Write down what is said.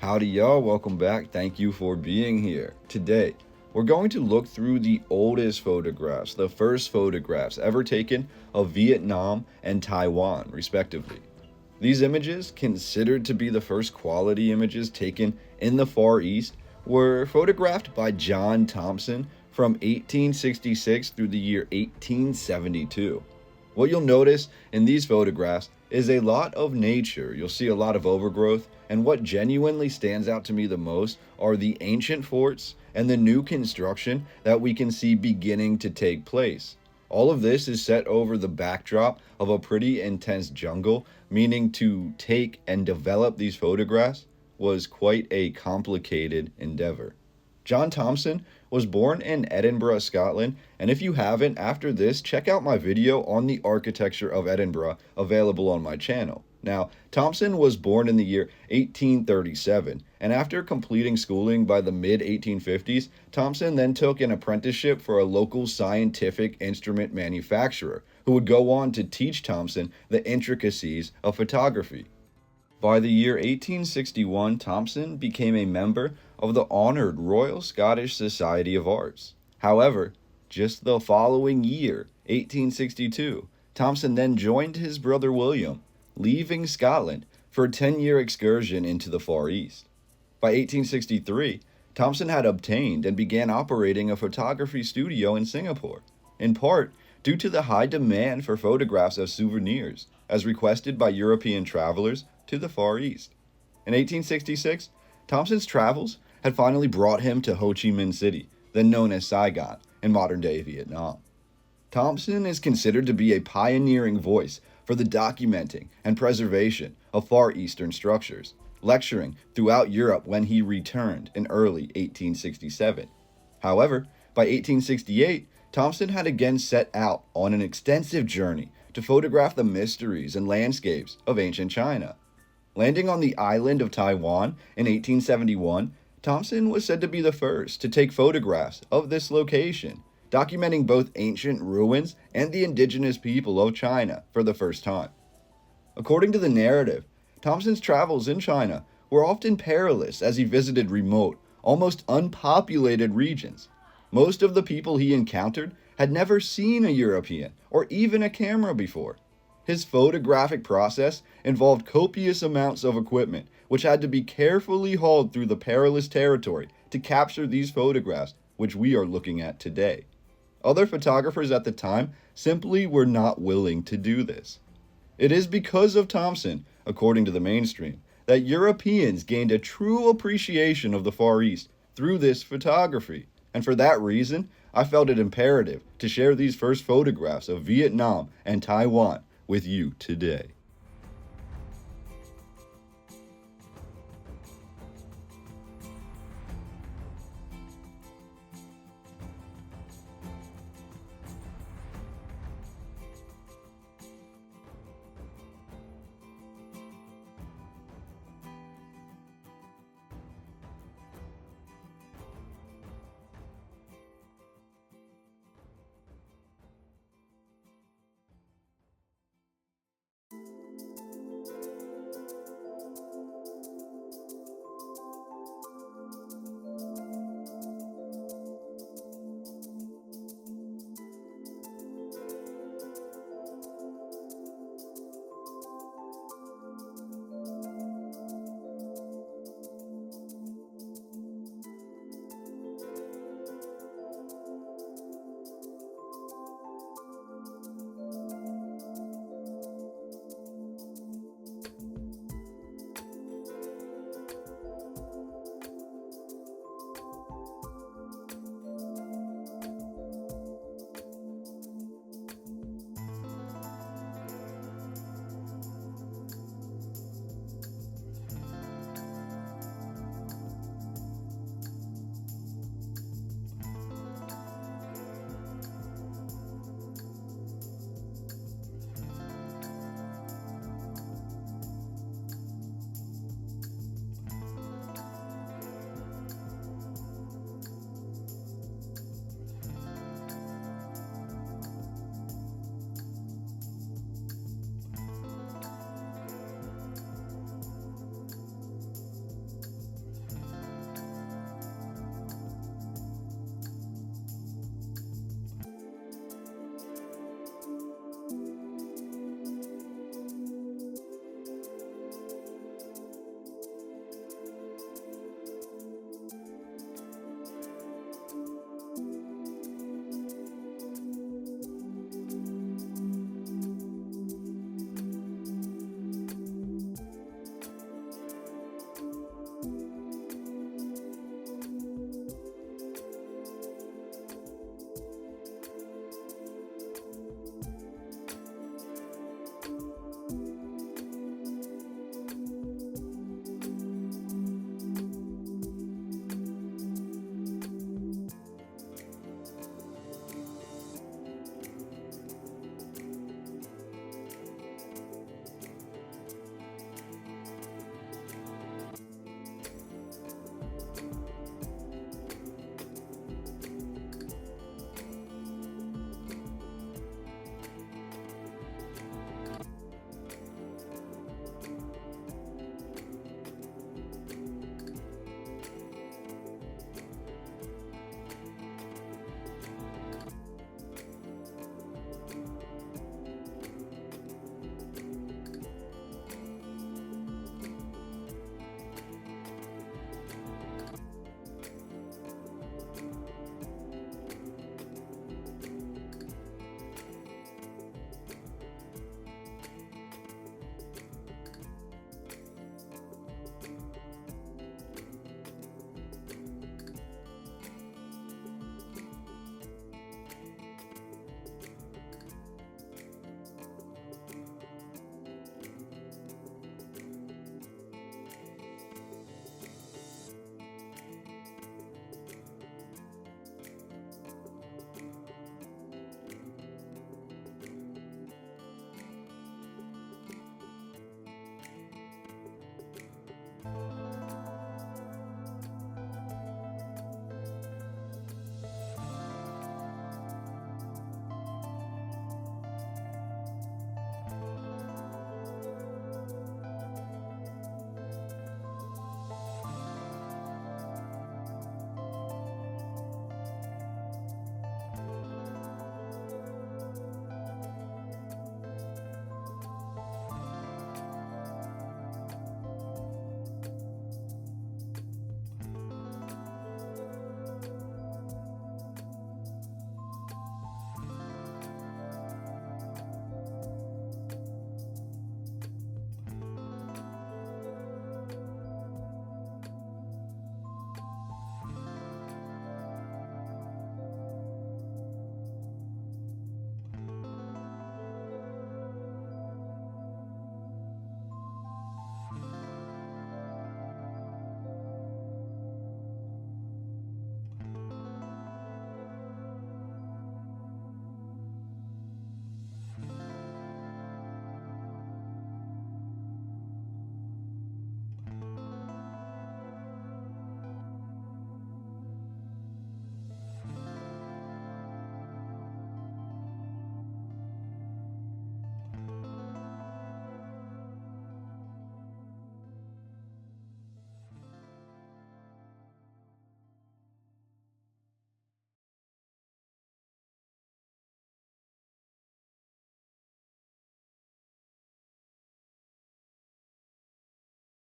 Howdy y'all, welcome back. Thank you for being here. Today, we're going to look through the oldest photographs, the first photographs ever taken of Vietnam and Taiwan, respectively. These images, considered to be the first quality images taken in the Far East, were photographed by John Thomson from 1866 through the year 1872. What you'll notice in these photographs is a lot of nature. You'll see a lot of overgrowth, and what genuinely stands out to me the most are the ancient forts and the new construction that we can see beginning to take place. All of this is set over the backdrop of a pretty intense jungle, meaning to take and develop these photographs was quite a complicated endeavor. John Thomson was born in Edinburgh, Scotland, and if you haven't, after this, check out my video on the architecture of Edinburgh available on my channel. Now, Thompson was born in the year 1837, and after completing schooling by the mid-1850s, Thompson then took an apprenticeship for a local scientific instrument manufacturer, who would go on to teach Thompson the intricacies of photography. By the year 1861, Thompson became a member of the honored Royal Scottish Society of Arts. However, just the following year, 1862, Thompson then joined his brother William, leaving Scotland for a 10-year excursion into the Far East. By 1863, Thompson had obtained and began operating a photography studio in Singapore, in part due to the high demand for photographs of souvenirs, as requested by European travelers to the Far East. In 1866, Thompson's travels had finally brought him to Ho Chi Minh City, then known as Saigon, in modern-day Vietnam. Thompson is considered to be a pioneering voice for the documenting and preservation of Far Eastern structures, lecturing throughout Europe when he returned in early 1867. However, by 1868, Thompson had again set out on an extensive journey to photograph the mysteries and landscapes of ancient China. Landing on the island of Taiwan in 1871, Thompson was said to be the first to take photographs of this location, documenting both ancient ruins and the indigenous people of China for the first time. According to the narrative, Thompson's travels in China were often perilous as he visited remote, almost unpopulated regions. Most of the people he encountered had never seen a European or even a camera before. His photographic process involved copious amounts of equipment, which had to be carefully hauled through the perilous territory to capture these photographs, which we are looking at today. Other photographers at the time simply were not willing to do this. It is because of Thompson, according to the mainstream, that Europeans gained a true appreciation of the Far East through this photography, and for that reason, I felt it imperative to share these first photographs of Vietnam and Taiwan with you today.